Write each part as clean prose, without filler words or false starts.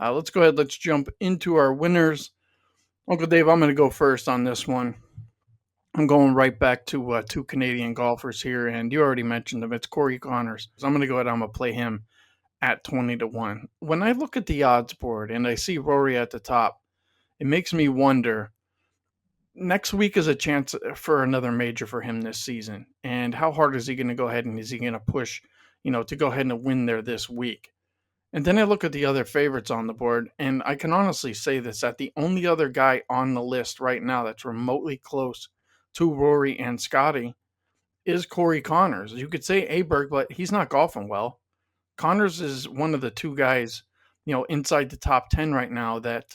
Let's go ahead. Let's jump into our winners. Uncle Dave, I'm going to go first on this one. I'm going right back to two Canadian golfers here, and you already mentioned them. It's Corey Connors. So I'm going to go ahead. I'm going to play him at 20-1. When I look at the odds board and I see Rory at the top, it makes me wonder. Next week is a chance for another major for him this season, and how hard is he going to go ahead and is he going to push, to go ahead and win there this week? And then I look at the other favorites on the board, and I can honestly say this, that the only other guy on the list right now that's remotely close to Rory and Scotty is Corey Connors. You could say Aberg, but he's not golfing well. Connors is one of the two guys, inside the top 10 right now that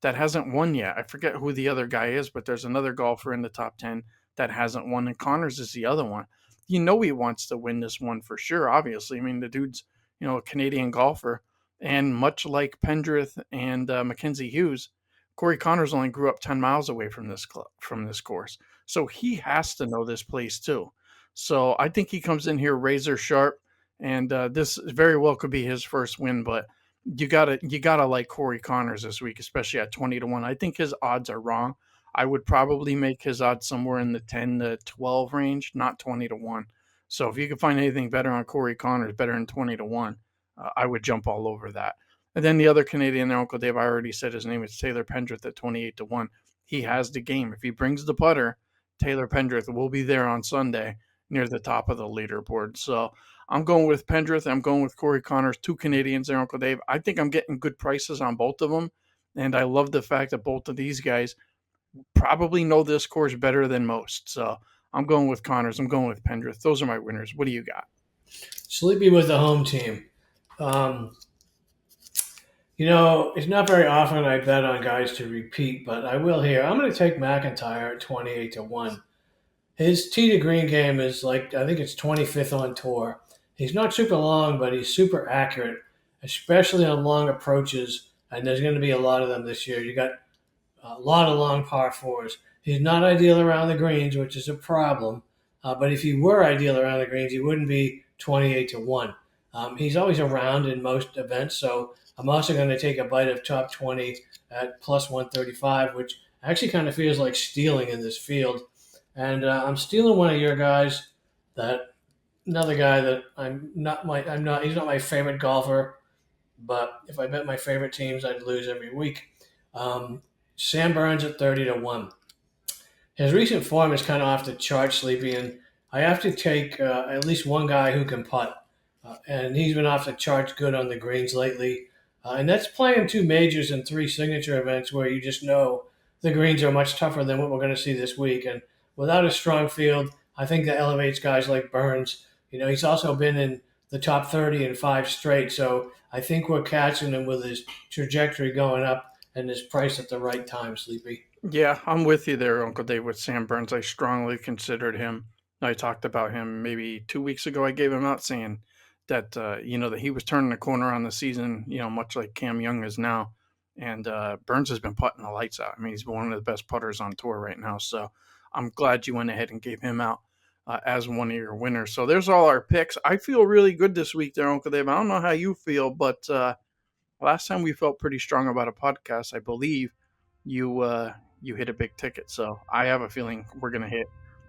hasn't won yet. I forget who the other guy is, but there's another golfer in the top 10 that hasn't won, and Connors is the other one. He wants to win this one for sure, obviously. I mean, the dude's, a Canadian golfer, and much like Pendreth and Mackenzie Hughes, Corey Connors only grew up 10 miles away from this course. So he has to know this place too. So I think he comes in here razor sharp, and this very well could be his first win, but you gotta like Corey Connors this week, especially at 20-1. I think his odds are wrong. I would probably make his odds somewhere in the 10 to 12 range, not 20-1. So if you can find anything better on Corey Connors, better than 20-1, I would jump all over that. And then the other Canadian there, Uncle Dave, I already said his name. It's Taylor Pendreth at 28-1. He has the game. If he brings the putter, Taylor Pendreth will be there on Sunday near the top of the leaderboard. So I'm going with Pendreth. I'm going with Corey Connors, two Canadians there, Uncle Dave. I think I'm getting good prices on both of them. And I love the fact that both of these guys probably know this course better than most. So I'm going with Connors. I'm going with Pendreth. Those are my winners. What do you got? Sleepy with the home team. Um, it's not very often I bet on guys to repeat, but I will here. I'm going to take McIntyre at 28-1. His tee to green game is like, I think it's 25th on tour. He's not super long, but he's super accurate, especially on long approaches. And there's going to be a lot of them this year. You got a lot of long par fours. He's not ideal around the greens, which is a problem. But if he were ideal around the greens, he wouldn't be 28-1. He's always around in most events, so I'm also going to take a bite of top 20 at plus 135, which actually kind of feels like stealing in this field. And I'm stealing one of your guys. Another guy that he's not my favorite golfer, but if I bet my favorite teams, I'd lose every week. Sam Burns at 30-1. His recent form is kind of off the chart, Sleepy, and I have to take at least one guy who can putt. And he's been off the charts good on the greens lately. And that's playing two majors and three signature events where you just know the greens are much tougher than what we're going to see this week. And without a strong field, I think that elevates guys like Burns. He's also been in the top 30 in 5 straight. So I think we're catching him with his trajectory going up and his price at the right time, Sleepy. Yeah, I'm with you there, Uncle Dave, with Sam Burns. I strongly considered him. I talked about him maybe 2 weeks ago. I gave him out saying that, that he was turning the corner on the season, much like Cam Young is now. And Burns has been putting the lights out. I mean, he's one of the best putters on tour right now. So I'm glad you went ahead and gave him out as one of your winners. So there's all our picks. I feel really good this week there, Uncle Dave. I don't know how you feel, but last time we felt pretty strong about a podcast. I believe you hit a big ticket. So I have a feeling we're going to hit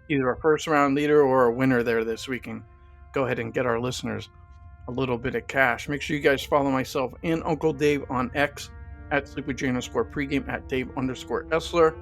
either a first round leader or a winner there this week and go ahead and get our listeners a little bit of cash. Make sure you guys follow myself and Uncle Dave on X at sleepwithj_pregame, at Dave_Essler.